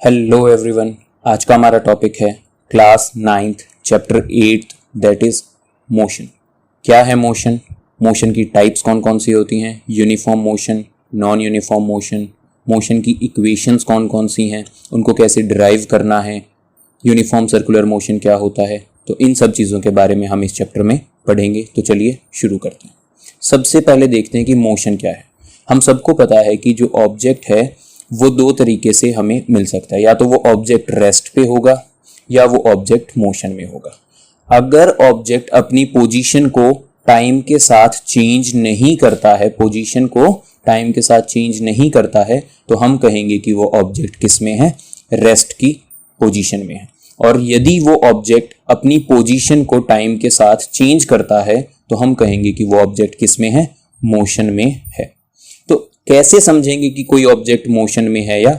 Hello everyone, आज का हमारा टॉपिक है class 9th chapter 8 that is motion. क्या है मोशन? मोशन की टाइप्स कौन कौन सी होती हैं? Uniform motion, non uniform motion, motion की इक्वेशंस कौन कौन सी हैं, उनको कैसे डिराइव करना है, यूनिफॉर्म सर्कुलर मोशन क्या होता है। तो इन सब चीज़ों के बारे में हम इस चैप्टर में पढ़ेंगे। तो चलिए शुरू करते हैं। सबसे पहले देखते हैं कि मोशन क्या है। हम सबको पता है कि जो ऑब्जेक्ट है वो दो तरीके से हमें मिल सकता है, या तो वो ऑब्जेक्ट रेस्ट पे होगा या वो ऑब्जेक्ट मोशन में होगा। अगर ऑब्जेक्ट अपनी पोजीशन को टाइम के साथ चेंज नहीं करता है, पोजीशन को टाइम के साथ चेंज नहीं करता है, तो हम कहेंगे कि वो ऑब्जेक्ट किस में है? रेस्ट की पोजीशन में है। और यदि वो ऑब्जेक्ट अपनी पोजीशन को टाइम के साथ चेंज करता है तो हम कहेंगे कि वो ऑब्जेक्ट किस में है? मोशन में है। तो कैसे समझेंगे कि कोई ऑब्जेक्ट मोशन में है या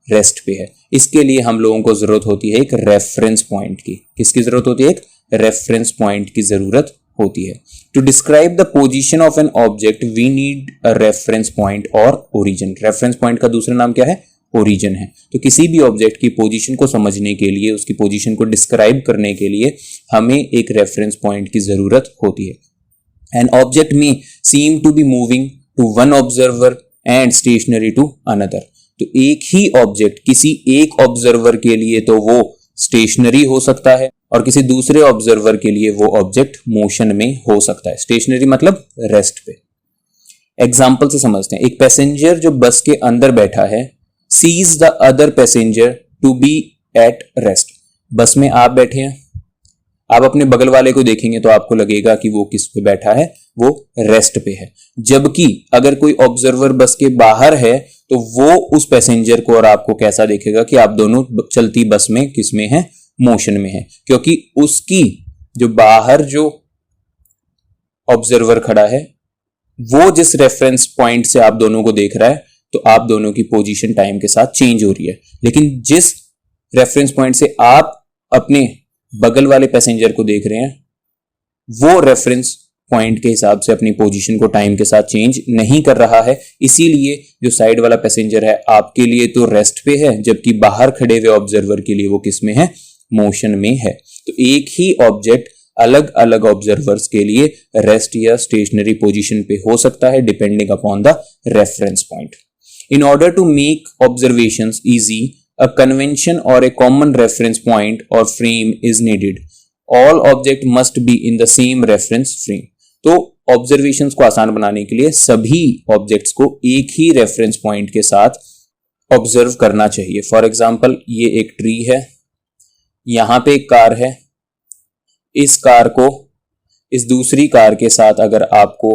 रेस्ट पे है? इसके लिए हम लोगों को जरूरत होती है एक रेफरेंस पॉइंट की। किसकी जरूरत होती है? एक रेफरेंस पॉइंट की जरूरत होती है। To describe the position of an object we need a reference point और ओरिजिन। रेफरेंस पॉइंट का दूसरा नाम क्या है? ओरिजिन है। तो किसी भी ऑब्जेक्ट की पोजीशन को समझने के लिए, उसकी पोजीशन को डिस्क्राइब करने के लिए हमें एक रेफरेंस पॉइंट की जरूरत होती है। एन ऑब्जेक्ट में seem to be moving to one observer and stationary to another. तो एक ही ऑब्जेक्ट किसी एक ऑब्जर्वर के लिए तो वो स्टेशनरी हो सकता है और किसी दूसरे ऑब्जर्वर के लिए वो ऑब्जेक्ट मोशन में हो सकता है। स्टेशनरी मतलब रेस्ट पे। एग्जाम्पल से समझते हैं। एक पैसेंजर जो बस के अंदर बैठा है sees the other passenger to be at rest. Bus में आप बैठे हैं, आप अपने बगल वाले को देखेंगे तो आपको लगेगा कि वो किस पे बैठा है? वो रेस्ट पे है। जबकि अगर कोई ऑब्जर्वर बस के बाहर है तो वो उस पैसेंजर को और आपको कैसा देखेगा कि आप दोनों चलती बस में किस में है? मोशन में है। क्योंकि उसकी जो बाहर जो ऑब्जर्वर खड़ा है वो जिस रेफरेंस पॉइंट से आप दोनों को देख रहा है तो आप दोनों की पोजीशन टाइम के साथ चेंज हो रही है। लेकिन जिस रेफरेंस पॉइंट से आप अपने बगल वाले पैसेंजर को देख रहे हैं वो रेफरेंस पॉइंट के हिसाब से अपनी पोजीशन को टाइम के साथ चेंज नहीं कर रहा है। इसीलिए जो साइड वाला पैसेंजर है आपके लिए तो रेस्ट पे है, जबकि बाहर खड़े हुए ऑब्जर्वर के लिए वो किस में है? मोशन में है। तो एक ही ऑब्जेक्ट अलग अलग ऑब्जर्वर्स के लिए रेस्ट या स्टेशनरी पोजीशन पे हो सकता है depending upon the reference point. In order to make observations easy, a convention or a common reference point or frame is needed. All object must be in the same reference frame. तो observations को आसान बनाने के लिए सभी objects को एक ही reference point के साथ ऑब्जर्व करना चाहिए। फॉर एग्जाम्पल, ये एक ट्री है, यहां पे एक कार है, इस कार को इस दूसरी कार के साथ अगर आपको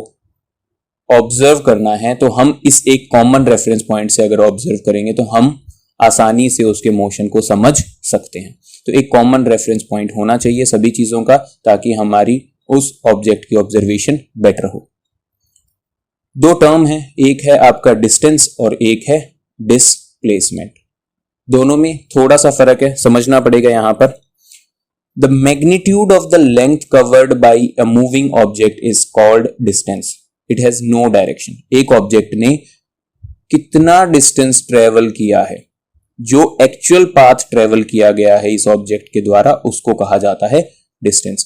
ऑब्जर्व करना है तो हम इस एक कॉमन रेफरेंस पॉइंट से अगर ऑब्जर्व करेंगे तो हम आसानी से उसके मोशन को समझ सकते हैं। तो एक कॉमन रेफरेंस पॉइंट होना चाहिए सभी चीजों का, ताकि हमारी उस ऑब्जेक्ट की ऑब्जर्वेशन बेटर हो। दो टर्म है, एक है आपका डिस्टेंस और एक है डिस्प्लेसमेंट। दोनों में थोड़ा सा फर्क है, समझना पड़ेगा यहां पर। The magnitude of the length covered by a moving object is called distance. It has no direction. एक ऑब्जेक्ट ने कितना डिस्टेंस ट्रेवल किया है, जो एक्चुअल पाथ ट्रेवल किया गया है इस ऑब्जेक्ट के द्वारा, उसको कहा जाता है distance.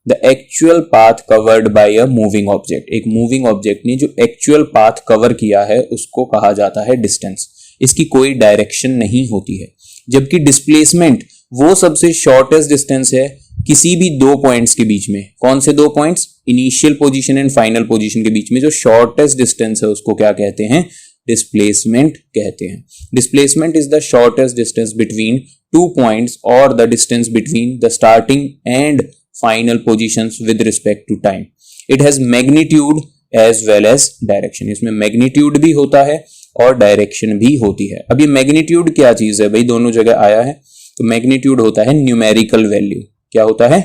The actual path covered by a moving object. एक मूविंग ऑब्जेक्ट ने जो एक्चुअल पाथ कवर किया है उसको कहा जाता है डिस्टेंस। इसकी कोई डायरेक्शन नहीं होती है। जबकि डिस्प्लेसमेंट वो सबसे शॉर्टेस्ट डिस्टेंस है किसी भी दो पॉइंट्स के बीच में। कौन से दो points? Initial position and final position के बीच में जो शॉर्टेस्ट डिस्टेंस है उसको क्या कहते हैं? डिस्प्लेसमेंट कहते हैं। Displacement is the shortest distance between two points और the distance between the starting and final positions with respect to time. It has magnitude as well as direction. इसमें मैग्नीट्यूड भी होता है और डायरेक्शन भी होती है। अब ये मैग्नीट्यूड क्या चीज है भाई? दोनों जगह आया है। तो मैग्नीट्यूड होता है न्यूमेरिकल वैल्यू। क्या होता है?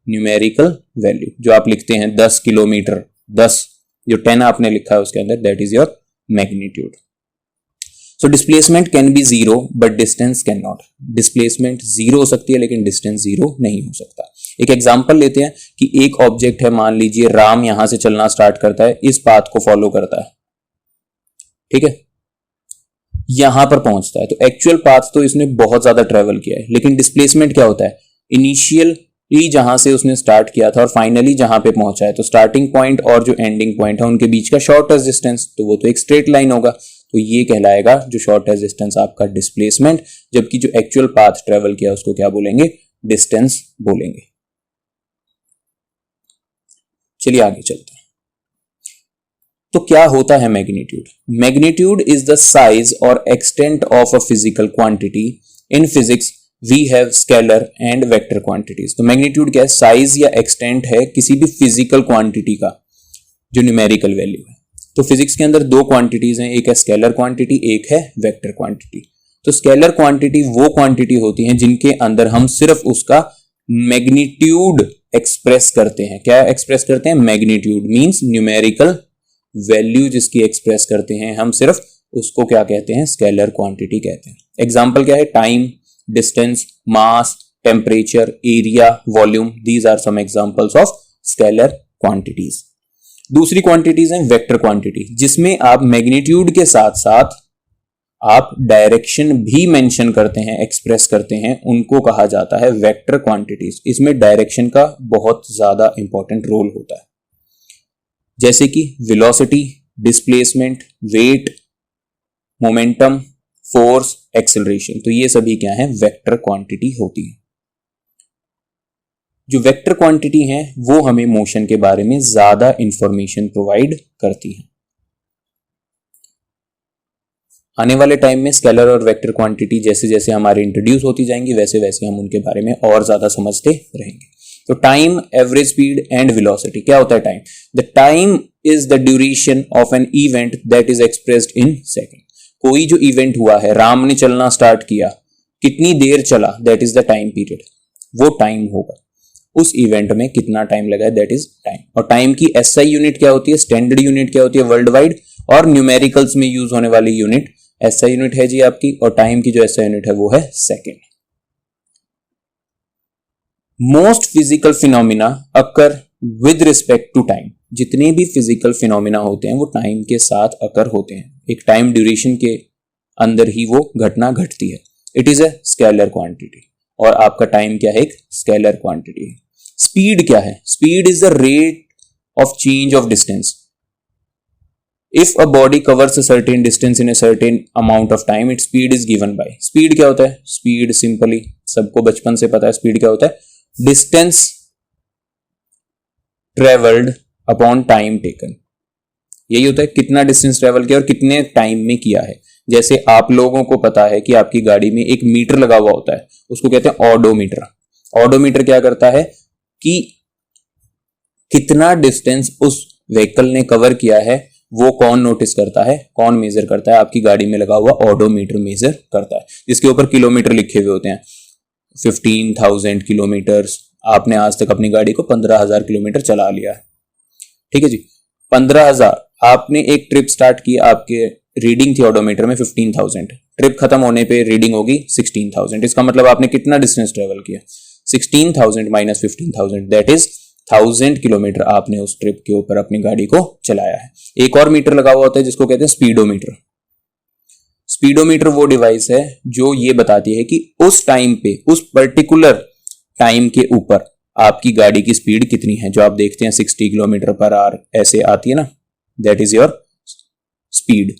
Numerical value. जो आप लिखते हैं 10 किलोमीटर, 10 जो 10 आपने लिखा है उसके अंदर, that is your magnitude. So displacement can be zero but distance can not. Displacement zero हो सकती है लेकिन डिस्टेंस जीरो नहीं हो सकता। एक एग्जांपल लेते हैं कि एक ऑब्जेक्ट है, मान लीजिए राम यहां से चलना स्टार्ट करता है, इस पाथ को फॉलो करता है, ठीक है। यहां पर पहुंचता है। तो एक्चुअल पाथ तो इसने बहुत ज्यादा ट्रेवल किया है, लेकिन डिस्प्लेसमेंट क्या होता है, इनिशियली जहां से उसने स्टार्ट किया था और फाइनली जहां पे पहुंचा है, तो स्टार्टिंग पॉइंट और जो एंडिंग पॉइंट है उनके बीच का शॉर्टेस्ट डिस्टेंस, तो वो तो एक स्ट्रेट लाइन होगा, तो ये कहलाएगा जो शॉर्टेस्ट डिस्टेंस आपका डिस्प्लेसमेंट, जबकि जो एक्चुअल पाथ ट्रेवल किया उसको क्या बोलेंगे, डिस्टेंस बोलेंगे। चलिए आगे चलते हैं। तो क्या होता है magnitude? Magnitude is the size और extent of a physical quantity. In physics we have scalar and vector quantities. तो मैग्नीट्यूड क्या है? साइज या एक्सटेंट है किसी भी फिजिकल क्वांटिटी का जो न्यूमेरिकल वैल्यू है। तो फिजिक्स के अंदर दो क्वांटिटीज हैं, एक है स्केलर क्वांटिटी, एक है वेक्टर क्वांटिटी। तो स्केलर क्वांटिटी वो क्वांटिटी होती है जिनके अंदर हम सिर्फ उसका मैग्नीट्यूड एक्सप्रेस करते हैं। क्या एक्सप्रेस करते हैं? मैग्नीट्यूड मींस न्यूमेरिकल वैल्यू जिसकी एक्सप्रेस करते हैं हम, सिर्फ उसको क्या कहते हैं? स्केलर क्वांटिटी कहते हैं। एग्जांपल क्या है? Time, distance, mass, temperature, area, volume, these are some examples of scalar quantities. दूसरी क्वांटिटीज हैं वेक्टर क्वांटिटी, जिसमें आप मैग्नीट्यूड के साथ साथ आप डायरेक्शन भी मेंशन करते हैं, एक्सप्रेस करते हैं, उनको कहा जाता है वेक्टर क्वांटिटीज। इसमें डायरेक्शन का बहुत ज्यादा इंपॉर्टेंट रोल होता है, जैसे कि velocity, displacement, weight, momentum, force, acceleration. तो ये सभी क्या है? वेक्टर क्वांटिटी होती है। जो वेक्टर क्वांटिटी हैं वो हमें मोशन के बारे में ज्यादा इंफॉर्मेशन प्रोवाइड करती हैं। आने वाले टाइम में स्केलर और वेक्टर क्वांटिटी जैसे जैसे हमारे इंट्रोड्यूस होती जाएंगी वैसे वैसे हम उनके बारे में और ज्यादा समझते रहेंगे। तो time, average speed and velocity. क्या होता है time? The time is the duration of an event that is expressed in second. कोई जो इवेंट हुआ है, राम ने चलना स्टार्ट किया, कितनी देर चला, that is the time period, वो टाइम होगा। उस इवेंट में कितना टाइम लगा है, दैट इज टाइम। और टाइम की एसआई यूनिट क्या होती है, स्टैंडर्ड यूनिट क्या होती है वर्ल्ड वाइड, और न्यूमेरिकल्स में यूज होने वाली यूनिट एसआई यूनिट है जी आपकी, और टाइम की जो एसआई यूनिट है वो है second. Most physical phenomena occur with respect to time. जितने भी फिजिकल फिनोमिना होते हैं वो टाइम के साथ अकर होते हैं, एक टाइम ड्यूरेशन के अंदर ही वो घटना घटती है। It is a scalar quantity, और आपका टाइम क्या है? एक स्केलर क्वांटिटी है। स्पीड क्या है? Speed is the rate of change of distance. If a body covers a certain distance in a certain amount of time, it speed is given by. Speed क्या होता है? Speed simply सबको बचपन से पता है, स्पीड क्या होता है? Distance travelled upon time taken. यही होता है, कितना डिस्टेंस ट्रेवल किया और कितने टाइम में किया है। जैसे आप लोगों को पता है कि आपकी गाड़ी में एक मीटर लगा हुआ होता है, उसको कहते हैं ऑडोमीटर। ऑडोमीटर क्या करता है कि कितना डिस्टेंस उस व्हीकल ने कवर किया है वो कौन नोटिस करता है, कौन मेजर करता है? आपकी गाड़ी में लगा हुआ ऑडोमीटर मेजर करता है, जिसके ऊपर किलोमीटर लिखे हुए होते हैं। 15,000 किलोमीटर्स, आपने आज तक अपनी गाड़ी को 15,000 किलोमीटर चला लिया है, ठीक है जी। 15,000, आपने एक ट्रिप स्टार्ट की, आपके रीडिंग थी ऑडोमीटर में 15,000, ट्रिप खत्म होने पे रीडिंग होगी 16,000। इसका मतलब आपने कितना डिस्टेंस ट्रेवल किया? 16,000 माइनस 15,000, दैट इज 1000 किलोमीटर आपने उस ट्रिप के ऊपर अपनी गाड़ी को चलाया है। एक और मीटर लगा हुआ होता है जिसको कहते हैं स्पीडोमीटर। स्पीडोमीटर वो डिवाइस है जो ये बताती है कि उस टाइम पे, उस पर्टिकुलर टाइम के ऊपर आपकी गाड़ी की स्पीड कितनी है। जो आप देखते हैं 60 किलोमीटर पर आवर ऐसे आती है ना, that is your speed.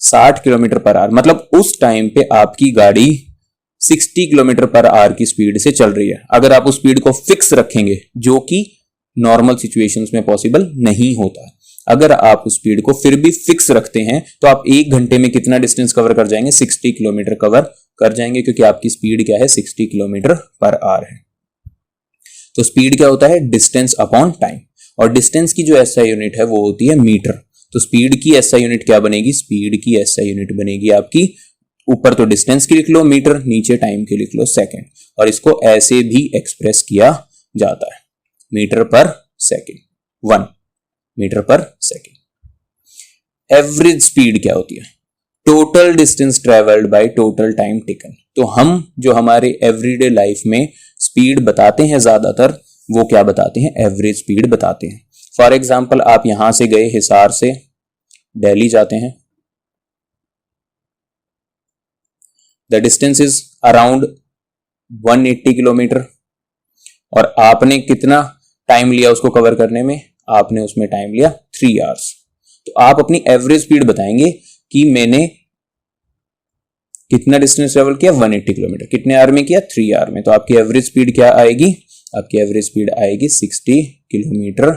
60 kilometre per hour मतलब उस टाइम पे आपकी गाड़ी 60 किलोमीटर पर आवर की स्पीड से चल रही है। अगर आप उस स्पीड को फिक्स रखेंगे, जो कि नॉर्मल सिचुएशंस में पॉसिबल नहीं होता है, अगर आप उस स्पीड को फिर भी फिक्स रखते हैं तो आप 1 घंटे में कितना डिस्टेंस कवर कर जाएंगे? 60 किलोमीटर कवर कर जाएंगे, क्योंकि आपकी स्पीड क्या है? 60 किलोमीटर पर आवर है। तो स्पीड क्या होता है? Distance upon time. और डिस्टेंस की जो एसआई यूनिट है वो होती है मीटर। तो स्पीड की एसआई यूनिट क्या बनेगी? स्पीड की एसआई यूनिट बनेगी आपकी, ऊपर तो डिस्टेंस की लिख लो मीटर, नीचे टाइम की लिख लो सेकंड। और इसको ऐसे भी एक्सप्रेस किया जाता है, metre per second, 1 metre per second. Average speed क्या होती है? Total distance travelled by total time taken. तो हम जो हमारे एवरीडे लाइफ में स्पीड बताते हैं ज्यादातर, वो क्या बताते हैं? एवरेज स्पीड बताते हैं। फॉर एग्जाम्पल, आप यहां से गए हिसार से दिल्ली जाते हैं, the distance is around 180 kilometre और आपने कितना टाइम लिया उसको कवर करने में, आपने उसमें टाइम लिया 3 आवर्स। तो आप अपनी एवरेज स्पीड बताएंगे कि मैंने कितना डिस्टेंस ट्रेवल किया, 180 किलोमीटर, कितने आवर में किया, 3 आवर में। तो आपकी एवरेज स्पीड क्या आएगी, आपकी एवरेज स्पीड आएगी 60 किलोमीटर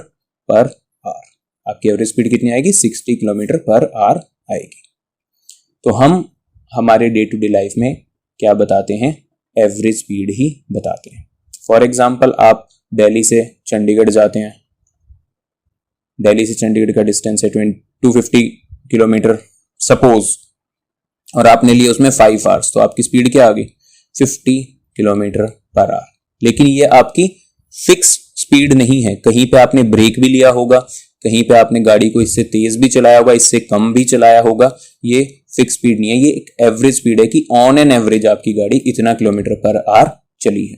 पर आवर। आपकी एवरेज स्पीड कितनी आएगी, 60 किलोमीटर पर आवर आएगी। तो हम हमारे डे टू डे लाइफ में क्या बताते हैं, एवरेज स्पीड ही बताते हैं। फॉर एग्जाम्पल आप दिल्ली से चंडीगढ़ जाते हैं, दिल्ली से चंडीगढ़ का डिस्टेंस है 250 किलोमीटर सपोज, और आपने लिए उसमें 5 आवर्स, तो आपकी स्पीड क्या आ गई, 50 किलोमीटर पर आवर। लेकिन ये आपकी फिक्स स्पीड नहीं है, कहीं पे आपने ब्रेक भी लिया होगा, कहीं पे आपने गाड़ी को इससे तेज भी चलाया होगा, इससे कम भी चलाया होगा। ये फिक्स स्पीड नहीं है, ये एक एवरेज स्पीड है कि ऑन एन एवरेज आपकी गाड़ी इतना किलोमीटर पर आवर चली है।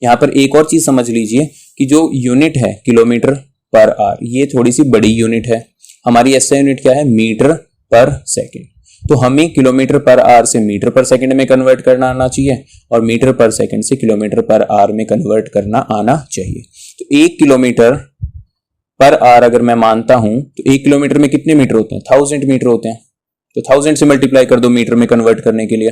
यहां पर एक और चीज समझ लीजिए कि जो यूनिट है किलोमीटर पर आवर, ये थोड़ी सी बड़ी यूनिट है। हमारी एसआई यूनिट क्या है, मीटर पर सेकेंड। तो हमें किलोमीटर पर आवर से मीटर पर सेकंड में कन्वर्ट करना आना चाहिए और मीटर पर सेकंड से किलोमीटर पर आवर में कन्वर्ट करना आना चाहिए। तो 1 किलोमीटर पर आवर अगर मैं मानता हूं तो 1 किलोमीटर में कितने मीटर होते हैं, 1000 मीटर होते हैं। तो 1000 से मल्टीप्लाई कर दो मीटर में कन्वर्ट करने के लिए।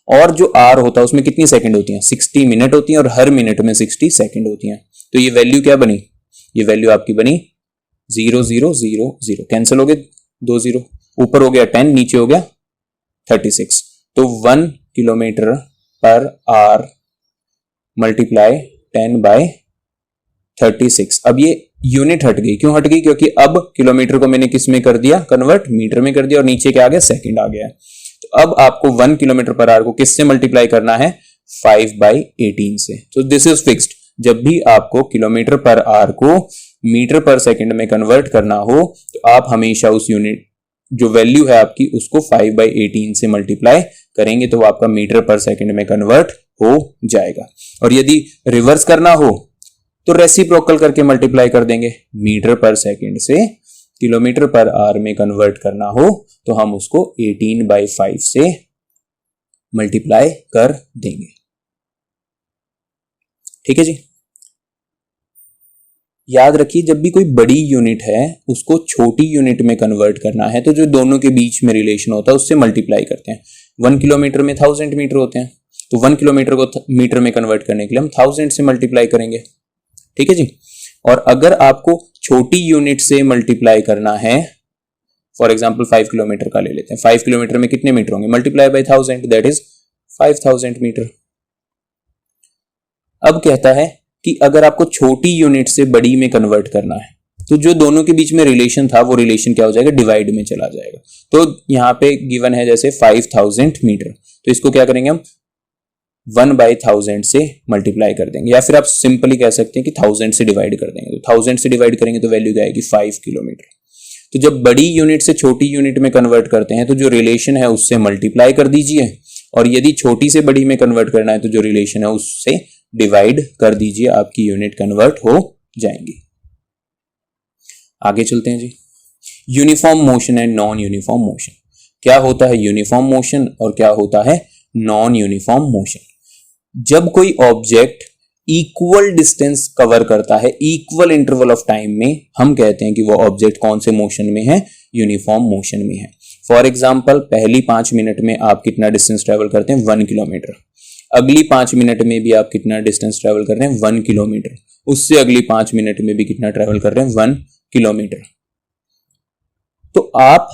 और जो आवर होता है उसमें कितनी सेकंड होती हैं, 60 मिनट होती हैं और हर मिनट में 60 सेकंड होती हैं। तो ये वैल्यू क्या बनी, ये वैल्यू आपकी बनी 0000, कैंसिल हो गए 2 0, ऊपर हो गया 10, नीचे हो गया 36। तो 1 किलोमीटर पर आवर मल्टीप्लाई 10/36। अब ये यूनिट हट गई, क्यों हट गई, क्योंकि अब किलोमीटर को मैंने किस में कर दिया कन्वर्ट, मीटर में कर दिया, और नीचे क्या आ गया, सेकंड आ गया। तो अब आपको 1 किलोमीटर पर आवर को किससे मल्टीप्लाई करना है, 5/18 से। तो दिस इज फिक्स्ड। जब भी आपको किलोमीटर पर आवर को मीटर पर सेकंड में कन्वर्ट करना हो तो आप हमेशा उस यूनिट जो वैल्यू है आपकी उसको 5/18 से मल्टीप्लाई करेंगे तो वो आपका मीटर पर सेकंड में कन्वर्ट हो जाएगा। और यदि रिवर्स करना हो तो रेसिप्रोकल करके मल्टीप्लाई कर देंगे, मीटर पर सेकंड से किलोमीटर पर आवर में कन्वर्ट करना हो तो हम उसको 18/5 से मल्टीप्लाई कर देंगे। ठीक है जी। याद रखिए जब भी कोई बड़ी यूनिट है उसको छोटी यूनिट में कन्वर्ट करना है तो जो दोनों के बीच में रिलेशन होता है उससे मल्टीप्लाई करते हैं। 1 किलोमीटर में 1000 मीटर होते हैं, तो 1 किलोमीटर को मीटर में कन्वर्ट करने के लिए हम 1000 से मल्टीप्लाई करेंगे। ठीक है जी। और अगर आपको छोटी यूनिट से मल्टीप्लाई करना है, फॉर एग्जाम्पल 5 किलोमीटर का ले लेते हैं, 5 किलोमीटर में कितने मीटर होंगे, multiply by 1000, that is 5000 metre. अब कहता है कि अगर आपको छोटी यूनिट से बड़ी में कन्वर्ट करना है तो जो दोनों के बीच में रिलेशन था वो रिलेशन क्या हो जाएगा, डिवाइड में चला जाएगा। तो यहां पे गिवन है जैसे 5000 मीटर, तो इसको क्या करेंगे हम 1/1000 से मल्टीप्लाई कर देंगे, या फिर आप सिंपली कह सकते हैं कि 1000 से डिवाइड कर देंगे। तो 1000 से डिवाइड करेंगे तो वैल्यू क्या आएगी, 5 किलोमीटर। तो जब बड़ी यूनिट से छोटी यूनिट में कन्वर्ट करते हैं तो जो रिलेशन है उससे मल्टीप्लाई कर दीजिए, और यदि छोटी से बड़ी में कन्वर्ट करना है तो जो रिलेशन है उससे डिवाइड कर दीजिए, आपकी यूनिट कन्वर्ट हो जाएंगी। आगे चलते हैं जी। Uniform motion and non uniform motion. क्या होता है यूनिफॉर्म मोशन और क्या होता है नॉन यूनिफॉर्म मोशन। जब कोई ऑब्जेक्ट इक्वल डिस्टेंस कवर करता है इक्वल इंटरवल ऑफ टाइम में, हम कहते हैं कि वो ऑब्जेक्ट कौन से मोशन में है, यूनिफॉर्म मोशन में है। फॉर एग्जाम्पल पहली 5 मिनट में आप कितना डिस्टेंस ट्रेवल करते हैं, 1 किलोमीटर। अगली 5 मिनट में भी आप कितना डिस्टेंस ट्रेवल कर रहे हैं, 1 किलोमीटर। उससे अगली 5 मिनट में भी कितना ट्रेवल कर रहे हैं, 1 किलोमीटर। तो आप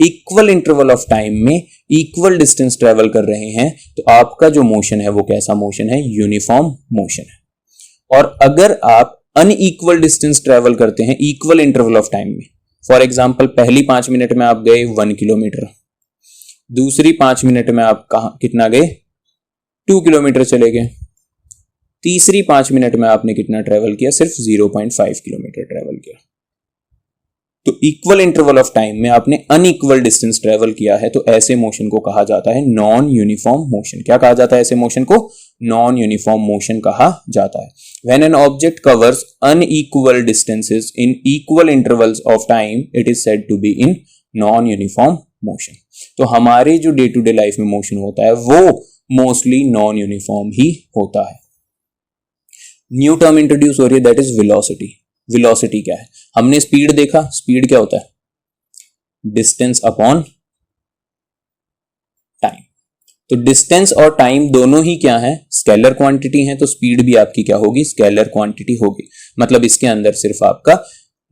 इक्वल इंटरवल ऑफ टाइम में इक्वल डिस्टेंस ट्रेवल कर रहे हैं तो आपका जो मोशन है वो कैसा मोशन है, यूनिफॉर्म मोशन है। और अगर आप अनइक्वल डिस्टेंस ट्रेवल करते हैं इक्वल इंटरवल ऑफ टाइम में, फॉर एग्जाम्पल पहली 5 मिनट में आप गए 1 किलोमीटर, दूसरी 5 मिनट में आप कितना गए, 2 किलोमीटर चले गए, तीसरी 5 मिनट में आपने कितना ट्रेवल किया, सिर्फ 0.5 किलोमीटर ट्रेवल किया। तो इक्वल इंटरवल ऑफ टाइम में आपने अनइक्वल डिस्टेंस ट्रेवल किया है, तो ऐसे मोशन को कहा जाता है नॉन यूनिफॉर्म मोशन। क्या कहा जाता है ऐसे मोशन को, नॉन यूनिफॉर्म मोशन कहा जाता है। When an object covers unequal distances in equal intervals of time it is said to be in non uniform motion. तो हमारे जो डे टू डे लाइफ में मोशन होता है वो मोस्टली नॉन यूनिफॉर्म ही होता है। न्यू टर्म इंट्रोड्यूस हो रही है, दैट इज वेलोसिटी। वेलोसिटी क्या है? हमने स्पीड देखा, स्पीड क्या होता है? Distance upon time. तो डिस्टेंस और टाइम दोनों ही क्या है? स्केलर क्वांटिटी है, तो स्पीड भी आपकी क्या होगी? स्केलर क्वांटिटी होगी। मतलब इसके अंदर सिर्फ आपका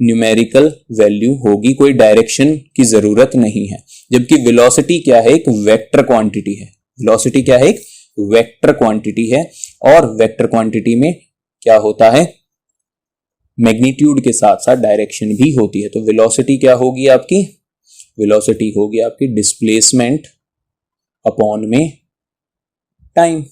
न्यूमेरिकल वैल्यू होगी, कोई डायरेक्शन की जरूरत नहीं है। जबकि वेलोसिटी क्या है? एक वेक्टर क्वांटिटी है। वेलोसिटी क्या है? एक वेक्टर क्वांटिटी है, और वेक्टर क्वांटिटी में क्या होता है? मैग्नीट्यूड के साथ साथ डायरेक्शन भी होती है। तो वेलोसिटी क्या होगी आपकी? वेलोसिटी होगी आपकी डिस्प्लेसमेंट अपॉन में टाइम।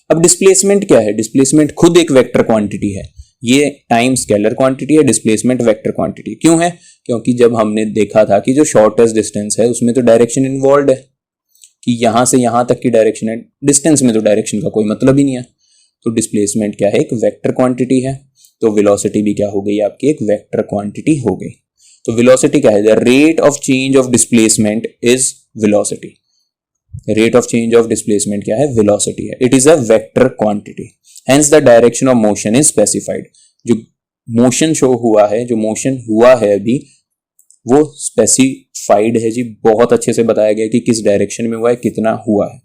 अब डिस्प्लेसमेंट क्या है? डिस्प्लेसमेंट खुद एक वेक्टर क्वांटिटी है। ये टाइम स्केलर क्वांटिटी है, डिस्प्लेसमेंट वेक्टर क्वांटिटी। क्यों है? क्योंकि जब हमने देखा था कि जो शॉर्टेस्ट डिस्टेंस है उसमें तो डायरेक्शन इन्वॉल्व है, कि यहां से यहां तक की डायरेक्शन है, डिस्टेंस में तो डायरेक्शन का कोई मतलब ही नहीं है। तो डिस्प्लेसमेंट क्या है? एक वेक्टर क्वांटिटी है। तो वेलोसिटी भी क्या हो गई आपकी? एक वेक्टर क्वांटिटी हो गई। तो वेलोसिटी क्या है? The rate of change of displacement is velocity. Rate of change of displacement क्या है? वेलोसिटी है। It is a vector quantity, hence the direction of motion is specified. जो मोशन शो हुआ है, जो मोशन हुआ है अभी, वो स्पेसिफाइड है जी, बहुत अच्छे से बताया गया कि किस डायरेक्शन में हुआ है, कितना हुआ है।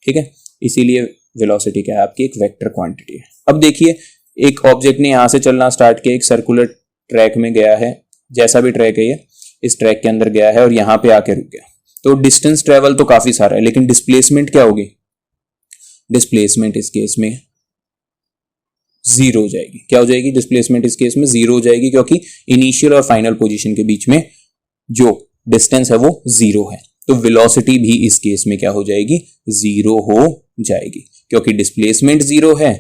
ठीक है, इसीलिए वेलोसिटी क्या है आपकी? एक वेक्टर क्वांटिटी है। अब देखिए, एक ऑब्जेक्ट ने यहां से चलना स्टार्ट किया, एक सर्कुलर ट्रैक में गया है, जैसा भी ट्रैक है ये, इस ट्रैक के अंदर गया है और यहां पे आके रुक गया। तो डिस्टेंस ट्रेवल तो काफी सारा है, लेकिन डिस्प्लेसमेंट क्या होगी? डिस्प्लेसमेंट इस केस में जीरो हो जाएगी। क्या हो जाएगी? डिस्प्लेसमेंट इस केस में जीरो हो जाएगी, क्योंकि इनिशियल और फाइनल पोजीशन के बीच में जो डिस्टेंस है वो जीरो है। तो वेलोसिटी भी इस केस में क्या हो जाएगी? जीरो हो जाएगी, क्योंकि डिस्प्लेसमेंट जीरो है,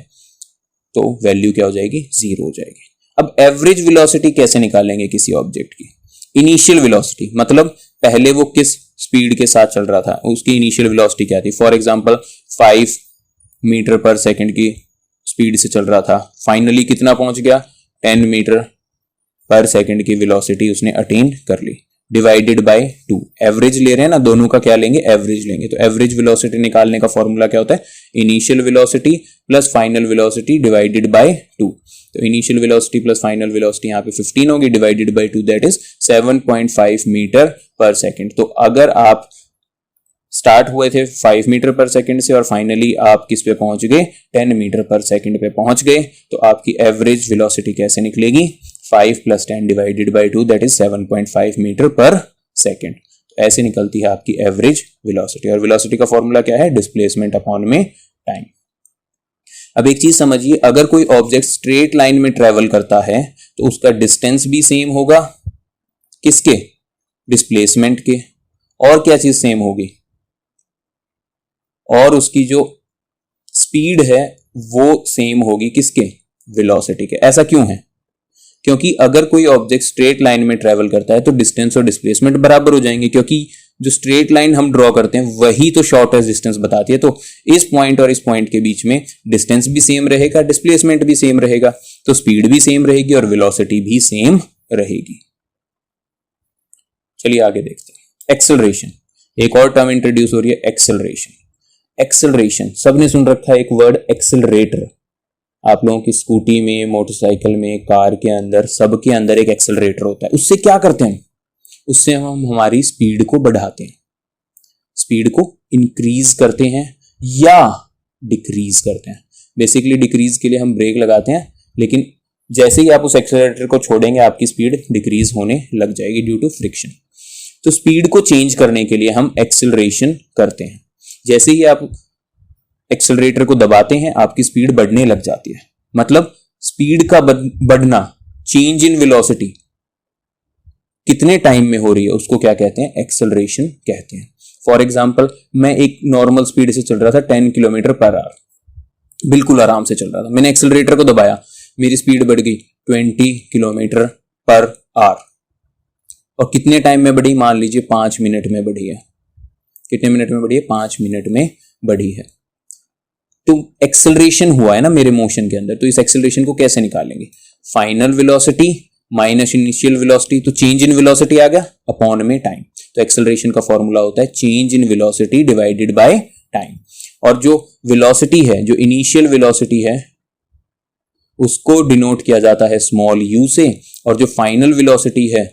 तो वैल्यू क्या हो जाएगी? जीरो हो जाएगी। अब एवरेज वेलोसिटी कैसे निकालेंगे किसी ऑब्जेक्ट की? इनिशियल वेलोसिटी, मतलब पहले वो किस स्पीड के साथ चल रहा था, उसकी इनिशियल वेलोसिटी क्या थी। For example 5 metre per second की स्पीड से चल रहा था, फाइनली कितना पहुंच गया? 10 मीटर पर सेकंड की वेलोसिटी उसने अटेन कर ली, डिवाइडेड बाय 2। एवरेज ले रहे हैं ना, दोनों का क्या लेंगे? एवरेज लेंगे। तो एवरेज वेलोसिटी निकालने का फॉर्मूला क्या होता है? Initial velocity plus final velocity divided by 2। तो initial velocity plus final velocity यहाँ पे 15 होगी, divided by 2, that is 7.5 metre per second. तो अगर आप स्टार्ट हुए थे 5 मीटर पर सेकंड से और फाइनली आप किस पे पहुंच गए? 10 मीटर पर सेकंड पे पहुंच गए, तो आपकी एवरेज वेलोसिटी कैसे निकलेगी? 5 + 10 divided by 2, that is 7.5 metre per second. तो ऐसे निकलती है आपकी एवरेज वेलोसिटी। और वेलोसिटी का फॉर्मूला क्या है? डिस्प्लेसमेंट अपॉन में टाइम। अब एक चीज समझिए, अगर कोई ऑब्जेक्ट स्ट्रेट लाइन में ट्रेवल करता है तो उसका डिस्टेंस भी सेम होगा, किसके? डिस्प्लेसमेंट के। और क्या चीज सेम होगी? और उसकी जो स्पीड है वो सेम होगी, किसके? वेलोसिटी के। ऐसा क्यों है? क्योंकि अगर कोई ऑब्जेक्ट स्ट्रेट लाइन में ट्रेवल करता है तो डिस्टेंस और डिस्प्लेसमेंट बराबर हो जाएंगे, क्योंकि जो स्ट्रेट लाइन हम ड्रॉ करते हैं वही तो शॉर्टेस्ट डिस्टेंस बताती है। तो इस पॉइंट और इस पॉइंट के बीच में डिस्टेंस भी सेम रहेगा, डिस्प्लेसमेंट भी सेम रहेगा, तो स्पीड भी सेम रहेगी और वेलोसिटी भी सेम रहेगी। चलिए आगे देखते हैं। एक्सेलरेशन, एक और टर्म इंट्रोड्यूस हो रही है, एक्सेलरेशन। एक्सेलरेशन, सबने सुन रखा है एक वर्ड एक्सेलरेटर। आप लोगों की स्कूटी में, मोटरसाइकिल में, कार के अंदर, सबके अंदर एक एक्सेलरेटर होता है। उससे क्या करते हैं? उससे हम हमारी स्पीड को बढ़ाते हैं, स्पीड को इंक्रीज करते हैं या डिक्रीज करते हैं। बेसिकली डिक्रीज के लिए हम ब्रेक लगाते हैं, लेकिन जैसे ही आप उस एक्सेलरेटर को छोड़ेंगे आपकी स्पीड डिक्रीज होने लग जाएगी ड्यू टू फ्रिक्शन। तो स्पीड को चेंज करने के लिए हम एक्सेलरेशन करते हैं। जैसे ही आप एक्सेलरेटर को दबाते हैं आपकी स्पीड बढ़ने लग जाती है। मतलब स्पीड का बढ़ना, चेंज इन वेलोसिटी कितने टाइम में हो रही है, उसको क्या कहते हैं? एक्सेलरेशन कहते हैं। फॉर एग्जाम्पल, मैं एक नॉर्मल स्पीड से चल रहा था 10 किलोमीटर पर आवर, बिल्कुल आराम से चल रहा था। मैंने एक्सेलरेटर को दबाया, मेरी स्पीड बढ़ गई 20 किलोमीटर पर आवर। और कितने टाइम में बढ़ी? मान लीजिए 5 मिनट में बढ़ी है। कितने मिनट में बढ़ी है? 5 मिनट में बढ़ी है। तो एक्सेलरेशन हुआ है ना मेरे मोशन के अंदर। तो इस एक्सेलरेशन को कैसे निकालेंगे? Final velocity minus initial velocity, तो चेंज इन वेलोसिटी आ गया अपॉन में टाइम। तो तो एक्सेलरेशन का फॉर्मूला होता है change in velocity divided by time. और जो वेलोसिटी है, जो इनिशियल वेलोसिटी है, उसको डिनोट किया जाता है स्मॉल u से, और जो फाइनल वेलोसिटी है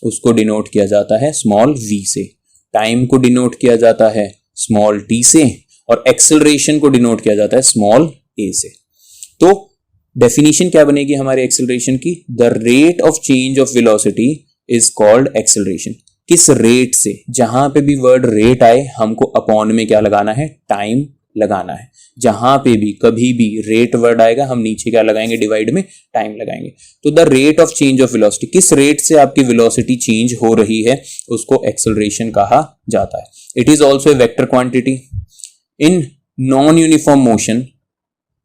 उसको डिनोट किया जाता है स्मॉल v से। टाइम को डिनोट किया जाता है स्मॉल t से, और एक्सेलरेशन को डिनोट किया जाता है स्मॉल a से। तो डेफिनेशन क्या बनेगी हमारे एक्सेलरेशन की? The rate of change of velocity is called acceleration. किस रेट से, जहां पे भी वर्ड रेट आए हमको अपॉन में क्या लगाना है? टाइम लगाना है। जहां पे भी कभी भी रेट वर्ड आएगा हम नीचे क्या लगाएंगे? डिवाइड में टाइम लगाएंगे। तो the rate of change of velocity, किस रेट से आपकी वेलोसिटी चेंज हो रही है, उसको एक्सेलरेशन कहा जाता है। It is also a vector quantity in non uniform motion,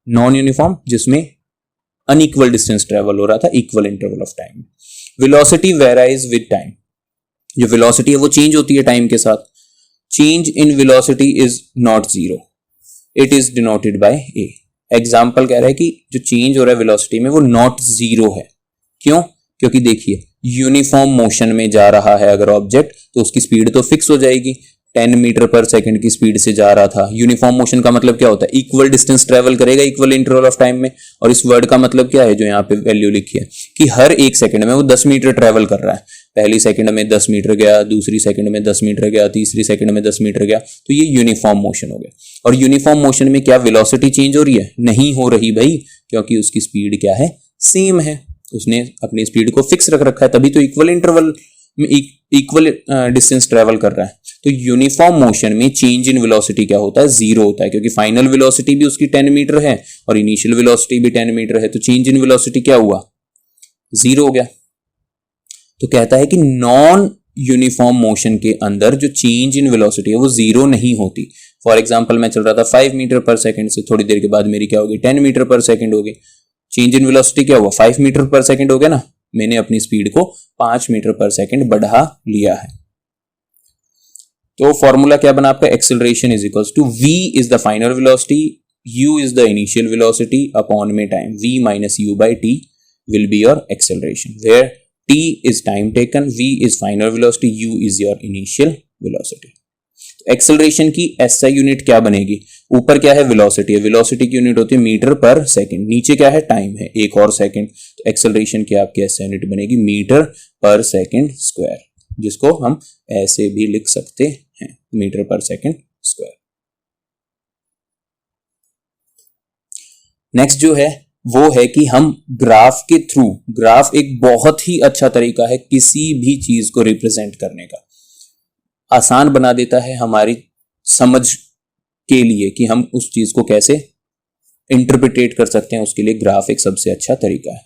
non uniform जिसमें अनइक्वल डिस्टेंस ट्रेवल हो रहा था equal interval of time. Velocity varies with time, जो वेलोसिटी है वो चेंज होती है टाइम के साथ। Change in velocity is not zero, it is denoted by A. Example कह रहा है कि जो चेंज हो रहा है वेलोसिटी में वो नॉट जीरो है। क्यों? क्योंकि देखिए यूनिफॉर्म मोशन में जा रहा है अगर ऑब्जेक्ट तो उसकी स्पीड तो फिक्स हो जाएगी। 10 मीटर पर सेकंड की स्पीड से जा रहा था। यूनिफॉर्म मोशन का मतलब क्या होता है? इक्वल डिस्टेंस ट्रेवल करेगा इक्वल इंटरवल ऑफ टाइम में। और इस वर्ड का मतलब क्या है जो यहाँ पे वैल्यू लिखी है कि हर एक सेकंड में वो 10 मीटर ट्रेवल कर रहा है। पहली सेकंड में 10 मीटर गया, दूसरी सेकंड में 10 मीटर गया, तीसरी सेकंड में 10 मीटर गया, तो ये यूनिफॉर्म मोशन हो गया। और यूनिफॉर्म मोशन में क्या वेलोसिटी चेंज हो रही है? नहीं हो रही भाई, क्योंकि उसकी स्पीड क्या है? सेम है। उसने अपनी स्पीड को फिक्स रख रखा है, तभी तो इक्वल इंटरवल में इक्वल डिस्टेंस ट्रेवल कर रहा है। तो यूनिफॉर्म मोशन में चेंज इन वेलोसिटी क्या होता है? जीरो होता है, क्योंकि फाइनल वेलोसिटी भी उसकी 10 मीटर है और इनिशियल वेलोसिटी भी 10 मीटर है। तो चेंज इन वेलोसिटी क्या हुआ? जीरो हो गया। तो कहता है कि नॉन यूनिफॉर्म मोशन के अंदर जो चेंज इन वेलोसिटी है वो जीरो नहीं होती। फॉर एग्जांपल मैं चल रहा था 5 मीटर पर सेकंड से, थोड़ी देर के बाद मेरी क्या होगी? 10 मीटर पर सेकंड होगी। चेंज इन वेलोसिटी क्या हुआ? 5 मीटर पर सेकंड हो गया ना। मैंने अपनी स्पीड को 5 मीटर पर सेकंड बढ़ा लिया है। तो फॉर्मूला क्या बना आपका? Acceleration is equals to v is the final velocity, u is the initial velocity upon में time. v minus u by t will be your acceleration, where t is time taken, v is final velocity, u is your initial velocity. Acceleration की SI unit क्या बनेगी? ऊपर क्या है? Velocity है। Velocity की unit होती है मीटर पर सेकंड। नीचे क्या है? टाइम है, एक और सेकंड। तो एक्सेलरेशन की आपकी SI यूनिट बनेगी मीटर पर सेकंड स्क्वायर, जिसको हम ऐसे भी लिख सकते हैं, metre per second square. Next जो है वो है कि हम ग्राफ के थ्रू, ग्राफ एक बहुत ही अच्छा तरीका है किसी भी चीज को रिप्रेजेंट करने का, आसान बना देता है हमारी समझ के लिए कि हम उस चीज को कैसे इंटरप्रिटेट कर सकते हैं। उसके लिए ग्राफ एक सबसे अच्छा तरीका है।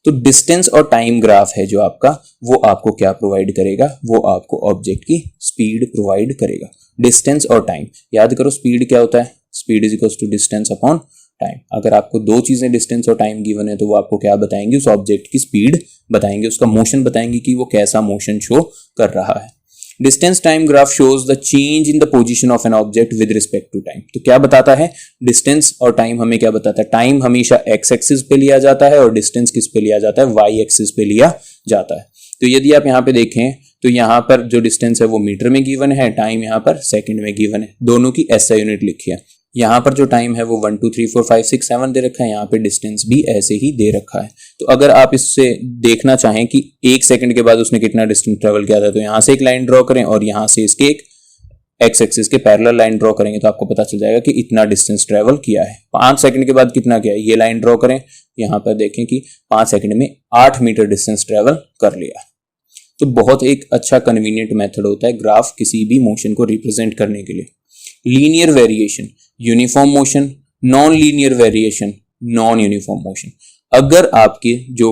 तो डिस्टेंस और टाइम ग्राफ है जो आपका, वो आपको क्या प्रोवाइड करेगा? वो आपको ऑब्जेक्ट की स्पीड प्रोवाइड करेगा। डिस्टेंस और टाइम, याद करो स्पीड क्या होता है? Speed is equal to distance upon time. अगर आपको दो चीजें डिस्टेंस और टाइम गिवन है तो वो आपको क्या बताएंगे? उस ऑब्जेक्ट की स्पीड बताएंगे, उसका मोशन बताएंगे कि वो कैसा मोशन शो कर रहा है। Distance time graph shows the change in the position of an object with respect to time. तो क्या बताता है? डिस्टेंस और टाइम हमें क्या बताता है? टाइम हमेशा एक्स एक्सिस पे लिया जाता है और डिस्टेंस किस पे लिया जाता है? वाई एक्सिस पे लिया जाता है। तो यदि आप यहाँ पे देखें तो यहाँ पर जो डिस्टेंस है वो मीटर में गिवन है, टाइम यहाँ पर सेकंड में गिवन है। दोनों की SI यूनिट लिखी है। यहाँ पर जो टाइम है वो 1 2 3 4 5 6 7 दे रखा है, यहाँ पे डिस्टेंस भी ऐसे ही दे रखा है। तो अगर आप इससे देखना चाहें कि एक सेकंड के बाद उसने कितना डिस्टेंस ट्रेवल किया था, तो यहाँ से एक लाइन ड्रॉ करें और यहाँ से इसके एक एक्स एक्सिस के पैरेलल लाइन ड्रॉ करेंगे तो आपको पता चल जाएगा कि इतना डिस्टेंस ट्रेवल किया है। 5 सेकंड के बाद कितना किया है? ये लाइन ड्रॉ करें, यहाँ पर देखें कि 5 सेकंड में 8 मीटर डिस्टेंस ट्रेवल कर लिया। तो बहुत एक अच्छा कन्वीनियंट मेथड होता है ग्राफ किसी भी मोशन को रिप्रेजेंट करने के लिए। Linear variation, uniform motion, non linear variation, non uniform motion. अगर आपके जो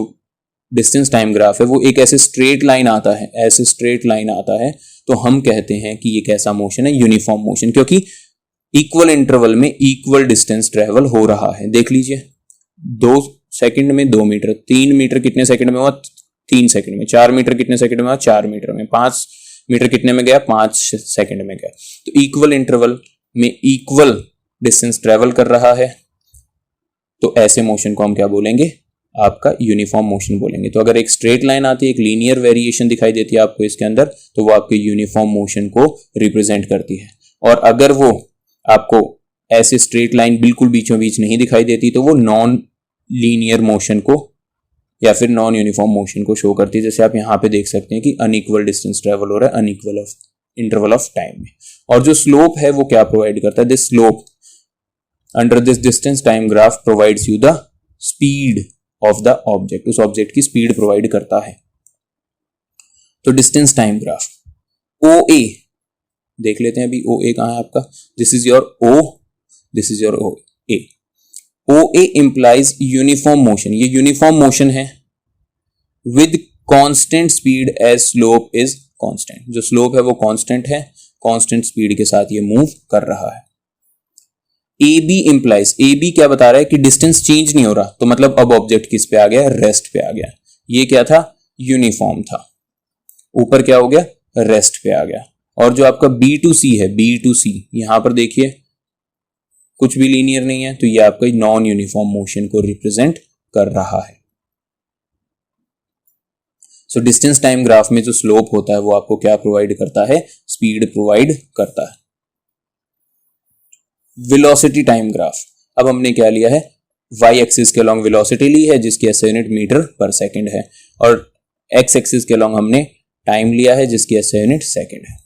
डिस्टेंस टाइम ग्राफ है वो एक ऐसे स्ट्रेट लाइन आता है, ऐसे स्ट्रेट लाइन आता है, तो हम कहते हैं कि ये कैसा मोशन है? यूनिफॉर्म मोशन, क्योंकि इक्वल इंटरवल में इक्वल डिस्टेंस ट्रेवल हो रहा है। देख लीजिए 2 सेकंड में 2 मीटर, 3 मीटर कितने सेकंड में हुआ? 3 सेकंड में। 4 मीटर कितने सेकंड में हुआ? 4 मीटर में। 5 मीटर कितने में गया? 5 सेकंड में गया। तो इक्वल इंटरवल में इक्वल डिस्टेंस ट्रेवल कर रहा है, तो ऐसे मोशन को हम क्या बोलेंगे? आपका यूनिफॉर्म मोशन बोलेंगे। तो अगर एक स्ट्रेट लाइन आती है, एक लीनियर वेरिएशन दिखाई देती है आपको इसके अंदर, तो वो आपके यूनिफॉर्म मोशन को रिप्रेजेंट करती है। और अगर वो आपको ऐसे स्ट्रेट लाइन बिल्कुल बीचों बीच नहीं दिखाई देती तो वो नॉन लीनियर मोशन को या फिर नॉन यूनिफॉर्म मोशन को शो करती है। जैसे आप यहाँ पे देख सकते हैं कि अनइक्वल डिस्टेंस ट्रेवल हो रहा है unequal of interval of time में। और जो स्लोप है वो क्या प्रोवाइड करता है, this slope under this distance time graph provides you the speed of the object, उस ऑब्जेक्ट की स्पीड प्रोवाइड करता है। तो distance time graph O A देख लेते हैं अभी। ओ ए कहां है आपका, this is your O, this is your O A. O A implies uniform motion, ये यूनिफॉर्म मोशन है with constant speed as slope is constant, जो स्लोप है वो कांस्टेंट है, कांस्टेंट स्पीड के साथ ये मूव कर रहा है। A B implies, A B क्या बता रहा है कि डिस्टेंस चेंज नहीं हो रहा, तो मतलब अब ऑब्जेक्ट किस पे आ गया, रेस्ट पे आ गया। ये क्या था, यूनिफॉर्म था, ऊपर क्या हो गया, रेस्ट पे आ गया। और जो आपका बी टू सी है, बी टू सी, यहां पर देखिए कुछ भी लीनियर नहीं है, तो ये आपका नॉन यूनिफॉर्म मोशन को रिप्रेजेंट कर रहा है। सो डिस्टेंस टाइम ग्राफ में जो स्लोप होता है वो आपको क्या प्रोवाइड करता है, स्पीड प्रोवाइड करता है। वेलोसिटी टाइम ग्राफ, अब हमने क्या लिया है, वाई एक्सिस के अलॉन्ग वेलोसिटी ली है जिसकी SI unit metre per second है, और एक्स एक्सिस के अलॉन्ग हमने टाइम लिया है जिसकी एसआई यूनिट सेकंड है।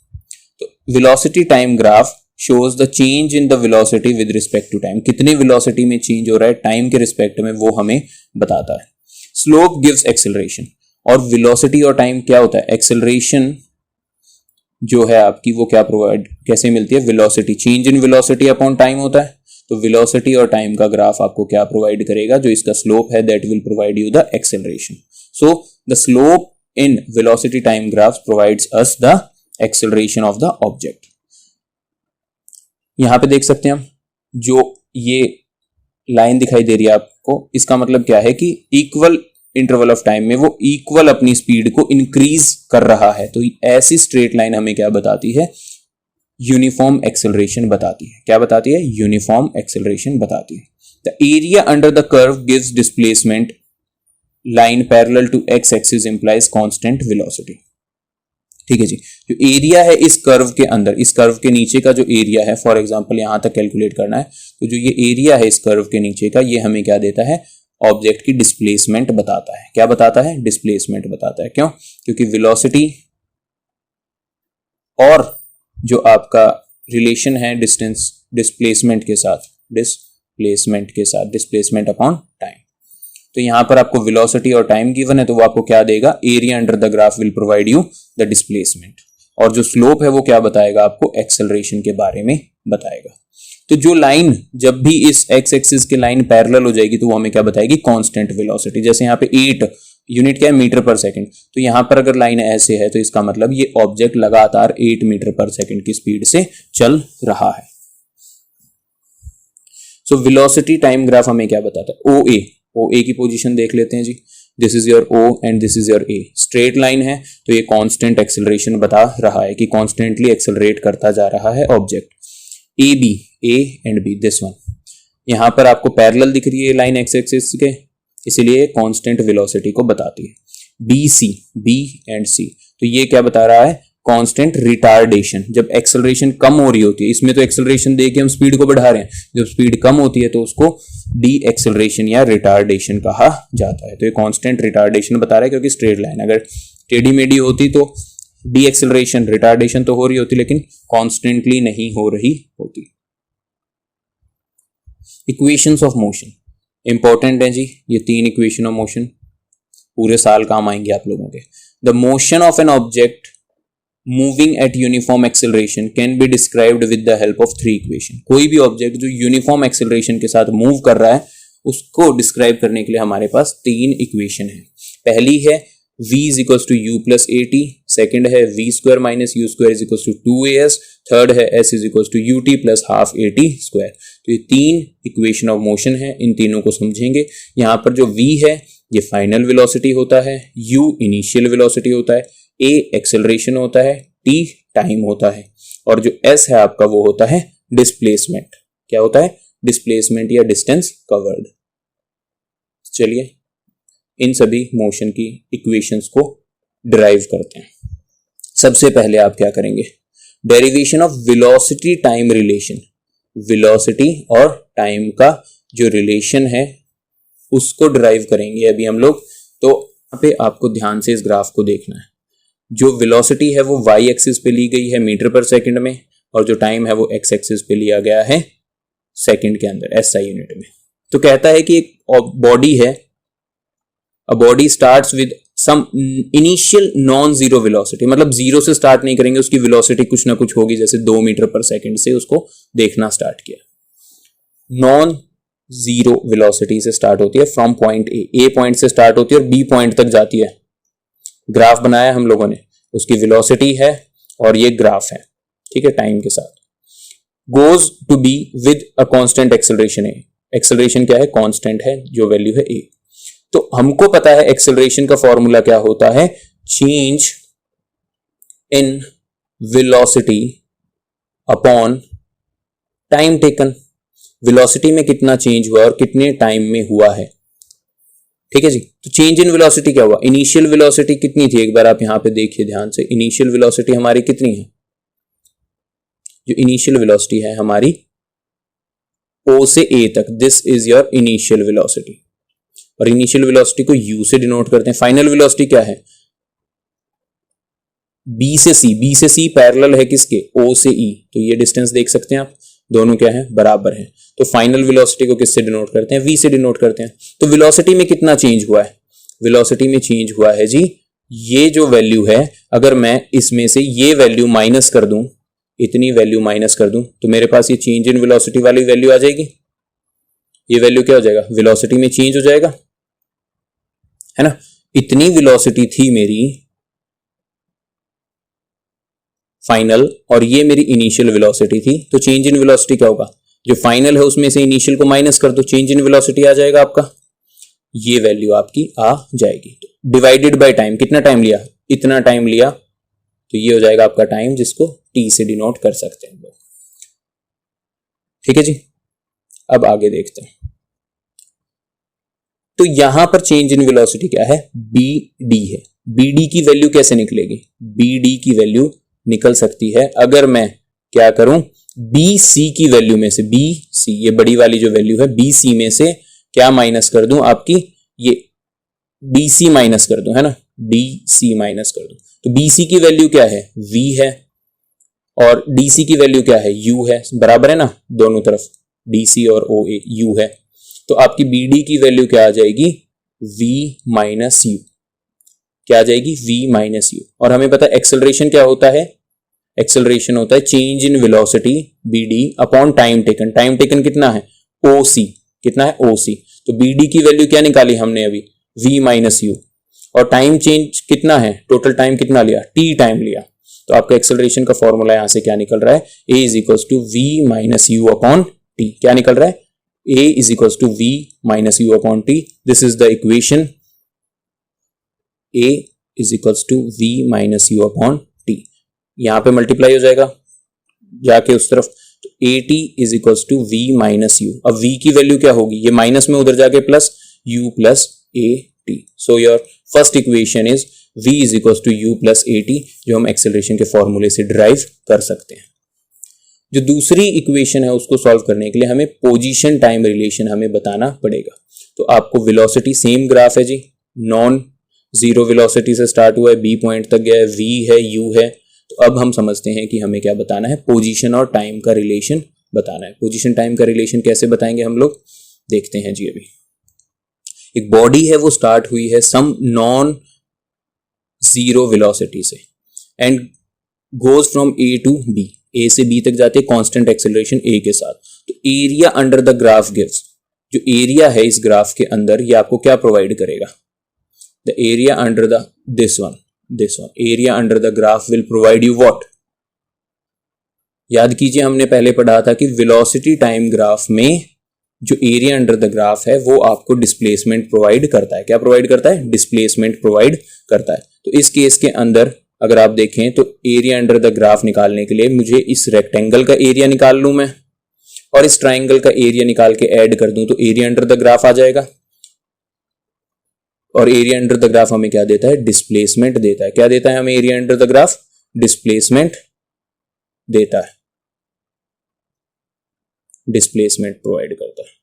तो velocity time graph shows the change in the velocity with respect to time, कितनी वेलोसिटी में चेंज हो रहा है टाइम के रिस्पेक्ट में वो हमें बताता है। स्लोप गिव्स एक्सेलरेशन, और वेलोसिटी और टाइम क्या होता है, एक्सेलरेशन जो है आपकी वो क्या प्रोवाइड कैसे मिलती है, velocity, change in velocity upon time होता है। तो वेलोसिटी और टाइम का ग्राफ आपको क्या प्रोवाइड करेगा, जो इसका स्लोप है that will provide you the acceleration. So the slope in velocity time graph provides us the acceleration of the object. यहां पे देख सकते हैं हम, जो ये लाइन दिखाई दे रही है आपको, इसका मतलब क्या है कि इक्वल इंटरवल ऑफ टाइम में वो इक्वल अपनी स्पीड को इंक्रीज कर रहा है। तो ऐसी स्ट्रेट लाइन हमें क्या बताती है, यूनिफॉर्म एक्सेलरेशन बताती है। क्या बताती है, यूनिफॉर्म एक्सेलरेशन बताती है। The area under the curve gives displacement line parallel to X axis implies constant velocity. ठीक है जी, जो एरिया है इस कर्व के अंदर, इस कर्व के नीचे का जो एरिया है, फॉर एग्जांपल यहां तक कैलकुलेट करना है, तो जो ये एरिया है इस कर्व के नीचे का, ये हमें क्या देता है, ऑब्जेक्ट की डिस्प्लेसमेंट बताता है। क्या बताता है, डिस्प्लेसमेंट बताता है। क्यों, क्योंकि वेलोसिटी और जो आपका रिलेशन है डिस्टेंस डिस्प्लेसमेंट के साथ, डिस्प्लेसमेंट अपॉन टाइम। तो यहां पर आपको वेलोसिटी और टाइम गिवन है, तो वो आपको क्या देगा, area under the graph will provide you the displacement, और जो स्लोप है वो क्या बताएगा, आपको एक्सेलरेशन के बारे में बताएगा। तो जो लाइन जब भी इस एक्स एक्सिस के लाइन पैरेलल हो जाएगी तो वो हमें क्या बताएगी, कांस्टेंट वेलोसिटी। जैसे यहाँ पे 8 यूनिट क्या है, मीटर पर सेकंड, तो यहां पर अगर लाइन ऐसे है तो इसका मतलब ये ऑब्जेक्ट लगातार 8 मीटर पर सेकंड की स्पीड से चल रहा है। सो वेलोसिटी टाइम ग्राफ हमें क्या बताता है, ओ ए की पोजीशन देख लेते हैं जी। This is your O and this is your A, straight line है, तो ये कांस्टेंट एक्सेलरेशन बता रहा है कि कांस्टेंटली एक्सेलरेट करता जा रहा है object. A B, A and B, this one, यहां पर आपको पैरेलल दिख रही है लाइन एक्स एक्सिस के, इसीलिए कांस्टेंट वेलोसिटी को बताती है। बी सी, बी एंड सी, तो ये क्या बता रहा है, कांस्टेंट रिटार्डेशन। जब एक्सेलरेशन कम हो रही होती है, इसमें तो एक्सेलरेशन दे के हम स्पीड को बढ़ा रहे हैं, जब स्पीड कम होती है तो उसको डी एक्सेलरेशन या रिटार्डेशन कहा जाता है। तो ये कांस्टेंट रिटार्डेशन बता रहा है, क्योंकि स्ट्रेट लाइन अगर टेढ़ी मेढ़ी होती तो डी एक्सेलरेशन रिटार्डेशन तो हो रही होती, लेकिन कॉन्स्टेंटली नहीं हो रही होती। इक्वेशंस ऑफ मोशन इंपॉर्टेंट है जी, ये 3 इक्वेशन ऑफ मोशन पूरे साल काम आएंगे आप लोगों के। The motion of an object moving at uniform acceleration can be described with the help of 3 equation. कोई भी ऑब्जेक्ट जो यूनिफॉर्म एक्सेलरेशन के साथ मूव कर रहा है उसको डिस्क्राइब करने के लिए हमारे पास 3 इक्वेशन है। पहली है v is equals to u plus at, second है v square minus u square is equals to 2as, third है s is equals to ut plus half at square। तो ये 3 इक्वेशन ऑफ मोशन है, इन तीनों को समझेंगे। यहाँ पर जो v है ये फाइनल वेलोसिटी होता है, u इनिशियल वेलोसिटी होता है, a एक्सेलरेशन होता है, t टाइम होता है, और जो s है आपका वो होता है डिस्प्लेसमेंट। क्या होता है, डिस्प्लेसमेंट या डिस्टेंस कवर्ड। चलिए इन सभी मोशन की इक्वेशंस को डिराइव करते हैं। सबसे पहले आप क्या करेंगे, derivation of velocity time relation, velocity और टाइम का जो रिलेशन है उसको डिराइव करेंगे अभी हम लोग। तो यहाँ पे आपको ध्यान से इस ग्राफ को देखना है। जो वेलोसिटी है वो y एक्सिस पे ली गई है मीटर पर सेकंड में, और जो टाइम है वो x एक्सिस पे लिया गया है सेकंड के अंदर SI यूनिट में। तो कहता है कि एक बॉडी है, a body starts with some initial non zero velocity, मतलब जीरो से स्टार्ट नहीं करेंगे, उसकी वेलोसिटी कुछ ना कुछ होगी, जैसे 2 मीटर पर सेकंड से उसको देखना स्टार्ट किया। नॉन जीरो वेलोसिटी से स्टार्ट होती है फ्रॉम पॉइंट ए पॉइंट से स्टार्ट होती है और बी पॉइंट तक जाती है। ग्राफ बनाया हम लोगों ने, उसकी वेलोसिटी है और ये ग्राफ है, ठीक है, टाइम के साथ। Goes to be with a constant acceleration a, acceleration क्या है, कांस्टेंट है, जो वैल्यू है ए। तो हमको पता है एक्सेलरेशन का फॉर्मूला क्या होता है, change in velocity upon time taken. Velocity में कितना चेंज हुआ और कितने टाइम में हुआ है, ठीक है जी। तो चेंज इन वेलोसिटी क्या हुआ, इनिशियल वेलोसिटी कितनी थी, एक बार आप यहां पे देखिए ध्यान से, इनिशियल वेलोसिटी हमारी कितनी है, जो इनिशियल वेलोसिटी है हमारी O से A तक, this is your initial velocity, और इनिशियल वेलोसिटी को U से डिनोट करते हैं। फाइनल वेलोसिटी क्या है, B से C पैरेलल है किसके, O से E, तो ये डिस्टेंस देख सकते हैं आप, दोनों क्या है, बराबर है। तो फाइनल वेलोसिटी को किससे डिनोट करते हैं, V से डिनोट करते हैं। तो वेलोसिटी में कितना चेंज हुआ है, वेलोसिटी में चेंज हुआ है जी, ये जो वैल्यू है, अगर मैं इसमें से ये वैल्यू माइनस कर दूं, इतनी वैल्यू माइनस कर दूं, तो मेरे पास ये चेंज इन वेलोसिटी वाली वैल्यू आ जाएगी। ये वैल्यू क्या हो जाएगा, वेलोसिटी में चेंज हो जाएगा, है ना। इतनी वेलोसिटी थी मेरी फाइनल, और ये मेरी इनिशियल वेलोसिटी थी। तो चेंज इन वेलोसिटी क्या होगा, जो फाइनल है उसमें से इनिशियल को माइनस कर दो, चेंज इन वेलोसिटी आ जाएगा आपका, ये वैल्यू आपकी आ जाएगी। डिवाइडेड बाय टाइम, कितना टाइम लिया, इतना टाइम लिया, तो ये हो जाएगा आपका टाइम, जिसको टी से डिनोट कर सकते हैं लोग, ठीक है जी। अब आगे देखते हैं। तो यहां पर चेंज इन वेलोसिटी क्या है, बी डी है। बी डी की वैल्यू कैसे निकलेगी, बी डी की वैल्यू निकल सकती है अगर मैं क्या करूं, बी सी की वैल्यू में से, बी सी ये बड़ी वाली जो वैल्यू है, बी सी में से क्या माइनस कर दूं, आपकी ये डी सी माइनस कर दूं, है ना, डी सी माइनस कर दूं। तो बी सी की वैल्यू क्या है, v है, और डी सी की वैल्यू क्या है, u है, बराबर है ना, दोनों तरफ डी सी और ओ ए u है। तो आपकी बी डी की वैल्यू क्या आ जाएगी, v माइनस यू, क्या आ जाएगी, v माइनस यू। और हमें पता है एक्सेलरेशन क्या होता है, एक्सेलरेशन होता है change in velocity B D upon time taken. Time taken कितना है, ओ सी, कितना है, ओ सी। तो बी डी की वैल्यू क्या निकाली हमने अभी, v माइनस यू, और टाइम चेंज कितना है, टोटल टाइम कितना लिया, t टाइम लिया। तो आपका एक्सेलरेशन का फॉर्मूला यहां से क्या निकल रहा है, a is equal to v minus u upon t. क्या निकल रहा है, a is equal to v minus u upon t. This is the equation, a is equal to v minus u upon t. यहां पे multiply हो जाएगा जाके उस तरफ, तो at is equal to v minus u. अब v की वैल्यू क्या होगी, ये माइनस में उधर जाके plus u plus at। So your first equation is v is equal to u plus at, जो हम एक्सेलरेशन के फॉर्मूले से डिराइव कर सकते हैं। जो दूसरी इक्वेशन है उसको सॉल्व करने के लिए हमें पोजीशन टाइम रिलेशन हमें बताना पड़ेगा। तो आपको वेलोसिटी सेम ग्राफ है जी, नॉन जीरो वेलोसिटी से स्टार्ट हुआ है, बी पॉइंट तक गया है, v है, u है। तो अब हम समझते हैं कि हमें क्या बताना है, पोजीशन और टाइम का रिलेशन बताना है। पोजीशन टाइम का रिलेशन कैसे बताएंगे हम लोग, देखते हैं जी। अभी एक बॉडी है वो स्टार्ट हुई है सम नॉन जीरो वेलोसिटी से and goes from A to B, A से बी तक जाते हैं कांस्टेंट एक्सेलरेशन ए के साथ। तो area under the graph gives, जो एरिया है इस ग्राफ के अंदर ये आपको क्या प्रोवाइड करेगा, the area under the this one area under the graph will provide you what. याद कीजिए हमने पहले पढ़ा था कि वेलोसिटी टाइम ग्राफ में जो एरिया अंडर द ग्राफ है वो आपको डिस्प्लेसमेंट प्रोवाइड करता है। क्या प्रोवाइड करता है, डिस्प्लेसमेंट प्रोवाइड करता है। तो इस केस के अंदर अगर आप देखें तो एरिया अंडर द ग्राफ निकालने के लिए मुझे इस रेक्टेंगल का एरिया निकाल लूं मैं, और इस ट्राइंगल का एरिया निकाल के ऐड कर दूं तो एरिया अंडर द ग्राफ आ जाएगा। और एरिया अंडर द ग्राफ हमें क्या देता है, डिस्प्लेसमेंट देता है। क्या देता है हमें area under the graph, displacement देता है, डिस्प्लेसमेंट प्रोवाइड करता है।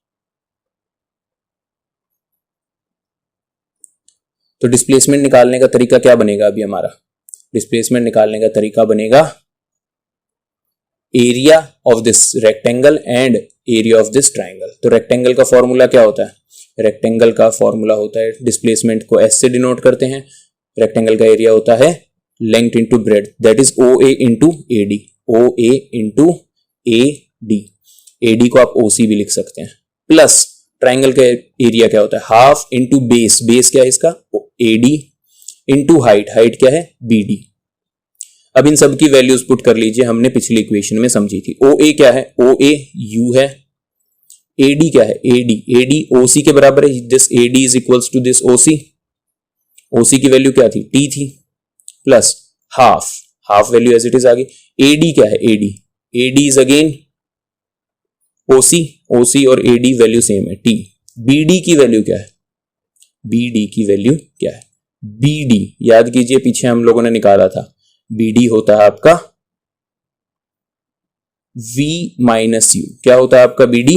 तो डिस्प्लेसमेंट निकालने का तरीका क्या बनेगा, अभी हमारा डिस्प्लेसमेंट निकालने का तरीका बनेगा area of this rectangle and area of this triangle. तो रेक्टेंगल का फॉर्मूला क्या होता है, रेक्टेंगल का फॉर्मूला होता है, डिस्प्लेसमेंट को एस से डिनोट करते हैं, रेक्टेंगल का एरिया होता है length into breadth, that is O A into A D, O A into A D, A D को आप ओ सी भी लिख सकते हैं, प्लस ट्राइंगल का एरिया क्या होता है, हाफ इंटू बेस, बेस क्या है इसका A D, into height, height क्या है बी डी। अब इन सब की वैल्यूज पुट कर लीजिए, हमने पिछली इक्वेशन में समझी थी। ओ ए क्या है, ओ ए यू है, ए डी क्या है ए डी, ए डी ओ सी के बराबर है, this A D is equals to this O C, O C की वैल्यू क्या थी टी थी, plus half, half value as it is आ गई। ए डी क्या है A D, A D is again O C और ए डी वैल्यू सेम है टी। बी डी की वैल्यू क्या है, बी डी की वैल्यू क्या है, बी डी याद कीजिए पीछे हम लोगों ने निकाला था, बी डी होता है आपका v माइनस यू, क्या होता है आपका B D,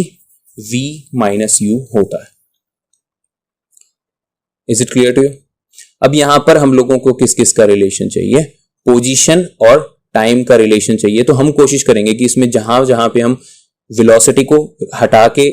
v minus u होता है। Is it clear to you? अब यहां पर हम लोगों को किस किस का रिलेशन चाहिए, पोजीशन और टाइम का रिलेशन चाहिए। तो हम कोशिश करेंगे कि इसमें जहां जहां पे हम वेलोसिटी को हटा के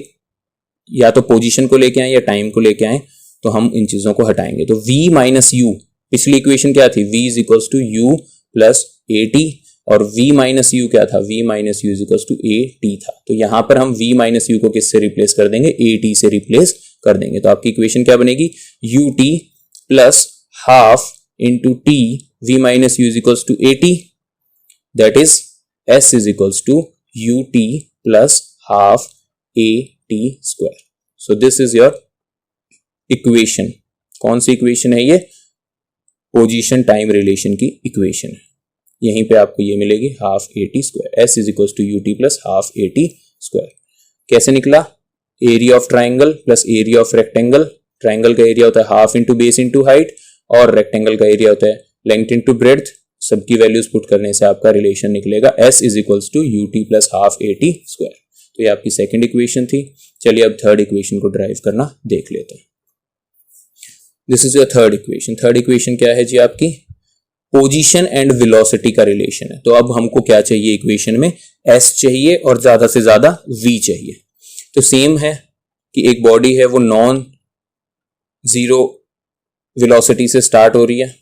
या तो पोजीशन को लेके आए या टाइम को लेके आए, तो हम इन चीजों को हटाएंगे। तो v माइनस यू, पिछली इक्वेशन क्या थी, v is equals to u plus a t, और v माइनस यू क्या था, v minus u is equals to a t था। तो यहां पर हम v माइनस यू को किससे रिप्लेस कर देंगे, ए टी से रिप्लेस कर देंगे। तो आपकी इक्वेशन क्या बनेगी, u t plus half into t, v minus u is equals to a t, that is s is equals to u t plus half a t square. So this is your equation. कौन सी equation है ये, position time relation की equation है। यहीं पे आपको ये मिलेगी half a t square, s is equal to u t plus half a t square. कैसे निकला, area of triangle plus area of rectangle, triangle का एरिया होता है half into base into height, और रेक्टेंगल का एरिया होता है length into breadth. सबकी वैल्यूज पुट करने से आपका रिलेशन निकलेगा s is equals to u t plus half a t square. तो ये आपकी सेकेंड इक्वेशन थी। चलिए अब थर्ड इक्वेशन को ड्राइव करना देख लेते हैं। This is your third equation. Third equation क्या है जी, आपकी पोजीशन एंड वेलोसिटी का रिलेशन है। तो अब हमको क्या चाहिए इक्वेशन में, s चाहिए और ज्यादा से ज्यादा v चाहिए। तो सेम है कि एक बॉडी है वो नॉन जीरो वेलोसिटी से स्टार्ट हो रही है,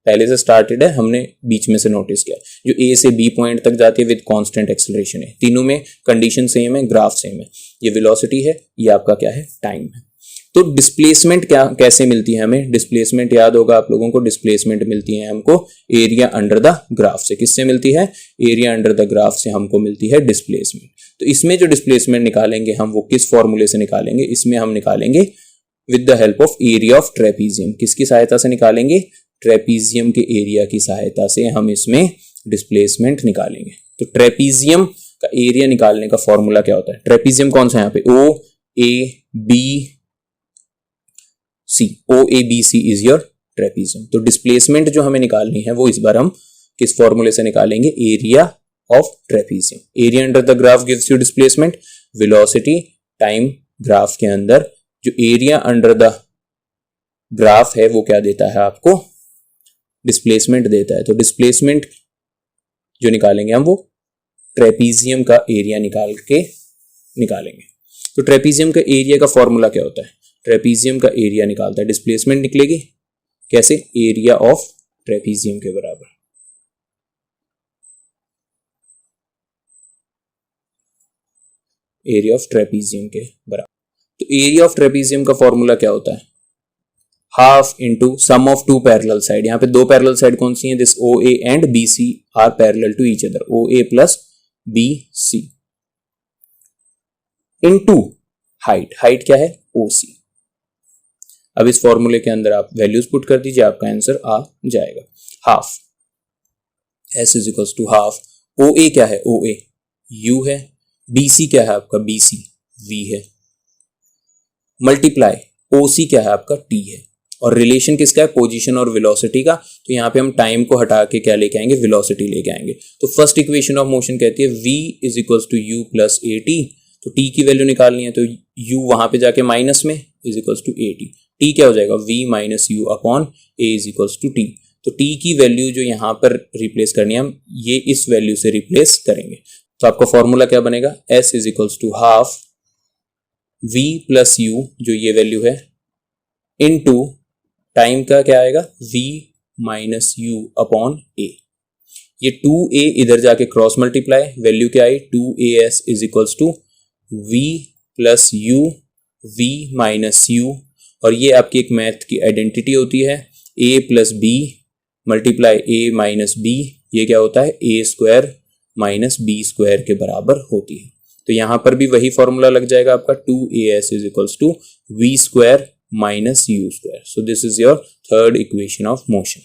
पहले से स्टार्टेड है, हमने बीच में से नोटिस किया, जो a से b पॉइंट तक जाती है विद कांस्टेंट एक्सेलरेशन है। तीनों में कंडीशन सेम है, ग्राफ सेम है। ये वेलोसिटी है, ये आपका क्या है टाइम है। तो डिस्प्लेसमेंट क्या कैसे मिलती है हमें, डिस्प्लेसमेंट याद होगा आप लोगों को, डिस्प्लेसमेंट मिलती है हमको एरिया अंडर द ग्राफ से। किससे मिलती है, एरिया अंडर द ग्राफ से हमको मिलती है डिस्प्लेसमेंट। तो इसमें जो डिस्प्लेसमेंट निकालेंगे हम, वो किस फॉर्मूले से निकालेंगे, इसमें हम निकालेंगे with the help of area of trapezium. किसकी सहायता से निकालेंगे, ट्रेपीजियम के एरिया की सहायता से हम इसमें डिस्प्लेसमेंट निकालेंगे। तो ट्रेपीजियम का एरिया निकालने का फॉर्मूला क्या होता है, ट्रेपीजियम कौन सा है यहाँ पे, O A B C, O A B C is your trapezium. तो डिस्प्लेसमेंट जो हमें निकालनी है वो इस बार हम किस फॉर्मूले से निकालेंगे, area of trapezium. Area under the graph gives you displacement, velocity time graph के अंदर जो एरिया अंडर द ग्राफ है वो क्या देता है आपको, डिस्प्लेसमेंट देता है। तो डिस्प्लेसमेंट जो निकालेंगे हम वो ट्रेपीजियम का एरिया निकाल के निकालेंगे। तो ट्रेपीजियम का एरिया का फॉर्मूला क्या होता है, ट्रेपीजियम का एरिया निकालता है, डिस्प्लेसमेंट निकलेगी कैसे, एरिया ऑफ ट्रेपीजियम के बराबर। एरिया ऑफ ट्रेपीजियम के बराबर। तो एरिया ऑफ ट्रेपीजियम का फॉर्मूला क्या होता है, half into sum of two parallel side. यहां पे दो पैरेलल साइड कौन सी हैं, this O A and B C are parallel to each other, O A plus B C, into height, height क्या है ओ सी। अब इस फॉर्मूले के अंदर आप वैल्यूज पुट कर दीजिए, आपका आंसर आ जाएगा। Half S is equals to half, O A क्या है, ओ ए यू है, बी सी क्या है आपका, बी सी वी है, मल्टीप्लाई ओ सी क्या है आपका टी है, और रिलेशन किसका है, पोजीशन और वेलोसिटी का। तो यहाँ पे हम टाइम को हटा के क्या लेके आएंगे, वेलोसिटी लेके आएंगे। तो फर्स्ट इक्वेशन ऑफ मोशन कहती है v is equals to u plus a t. तो t की वैल्यू निकालनी है तो u वहां पे जाके माइनस में is equals to a t. T क्या हो जाएगा, v minus u upon a is equals to t. तो t की वैल्यू जो यहाँ पर रिप्लेस करनी है हम ये इस वैल्यू से रिप्लेस करेंगे। तो आपका फॉर्मूला क्या बनेगा, s is equals to half v plus u जो ये वैल्यू है इनटू टाइम का क्या आएगा, v minus u upon a. ये 2a इधर जाके क्रॉस मल्टीप्लाई, वैल्यू क्या आई 2as is equals to v plus u v minus u. और ये आपकी एक मैथ की आइडेंटिटी होती है, a plus b multiply a minus b, ये क्या होता है a square minus b square के बराबर होती है। तो यहां पर भी वही फॉर्मूला लग जाएगा आपका 2as is equals to v square minus u square. So this is your third equation of motion.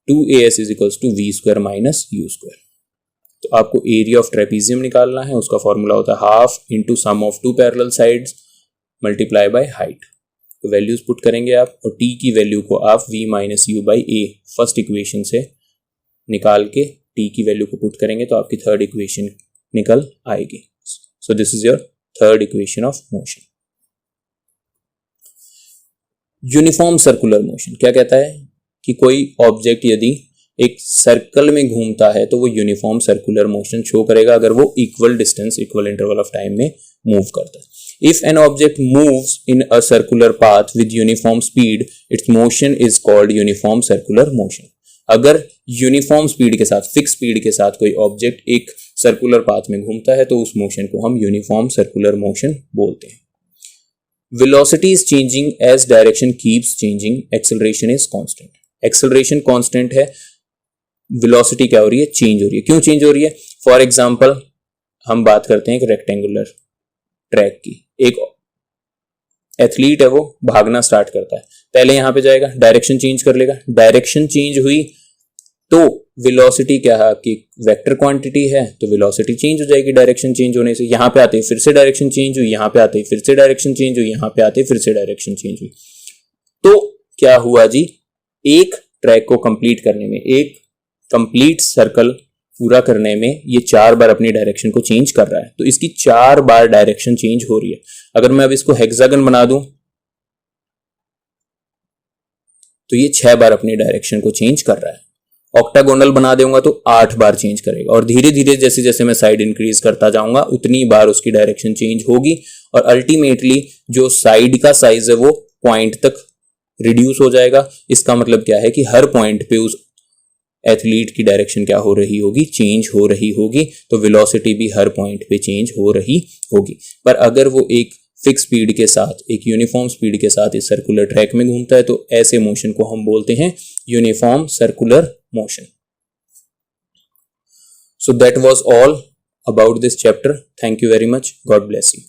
2as is equals to v square minus u square. तो आपको एरिया ऑफ ट्रेपीजियम निकालना है, उसका फॉर्मूला होता है half into sum of two parallel sides multiply by height. तो values put करेंगे आप और t की वैल्यू को आप v minus u by a first equation से निकाल के t की वैल्यू को पुट करेंगे तो आपकी थर्ड इक्वेशन निकल आएगी। सो this is your third equation of motion. Uniform circular motion क्या कहता है कि कोई ऑब्जेक्ट यदि एक सर्कल में घूमता है तो वो यूनिफॉर्म सर्कुलर मोशन शो करेगा अगर वो equal distance equal interval of time में मूव करता है। If an object moves in a circular path with uniform speed it's motion is called uniform circular motion. अगर यूनिफॉर्म स्पीड के साथ, fix speed के साथ कोई ऑब्जेक्ट एक सर्कुलर पाथ में घूमता है तो उस मोशन को हम यूनिफॉर्म सर्कुलर मोशन बोलते हैं। Velocity is changing as direction keeps changing. Acceleration is constant. Acceleration constant है, velocity क्या हो रही है, चेंज हो रही है। क्यों चेंज हो रही है? फॉर एग्जाम्पल हम बात करते हैं एक रेक्टेंगुलर ट्रैक की। एक एथलीट है वो भागना स्टार्ट करता है, पहले यहां पे जाएगा, डायरेक्शन चेंज कर लेगा, डायरेक्शन चेंज हुई तो वेलोसिटी क्या है आपकी, वेक्टर क्वांटिटी है तो वेलोसिटी चेंज हो जाएगी डायरेक्शन चेंज होने से। यहां पे आते ही फिर से डायरेक्शन चेंज हुई, यहां पे आते ही फिर से डायरेक्शन चेंज हुई, यहां पे आते ही फिर से डायरेक्शन चेंज हुई। तो क्या हुआ जी, एक ट्रैक को कंप्लीट करने में, एक कंप्लीट सर्कल पूरा करने में ये 4 बार अपनी डायरेक्शन को चेंज कर रहा है। तो इसकी 4 बार डायरेक्शन चेंज हो रही है। अगर मैं अब इसको हेक्सागन बना दूं तो ये 6 बार अपनी डायरेक्शन को चेंज कर रहा है। ऑक्टागोनल बना दूंगा तो 8 बार चेंज करेगा और धीरे धीरे जैसे जैसे मैं साइड इंक्रीज करता जाऊंगा उतनी बार उसकी डायरेक्शन चेंज होगी और अल्टीमेटली जो साइड का साइज है वो पॉइंट तक रिड्यूस हो जाएगा। इसका मतलब क्या है कि हर पॉइंट पे उस एथलीट की डायरेक्शन क्या हो रही होगी, चेंज हो रही होगी। तो वेलोसिटी भी हर पॉइंट पे चेंज हो रही होगी। पर अगर वो एक फिक्स स्पीड के साथ, एक यूनिफॉर्म स्पीड के साथ इस सर्कुलर ट्रैक में घूमता है तो ऐसे मोशन को हम बोलते हैं uniform circular motion. So that was all about this chapter. Thank you very much. God bless you.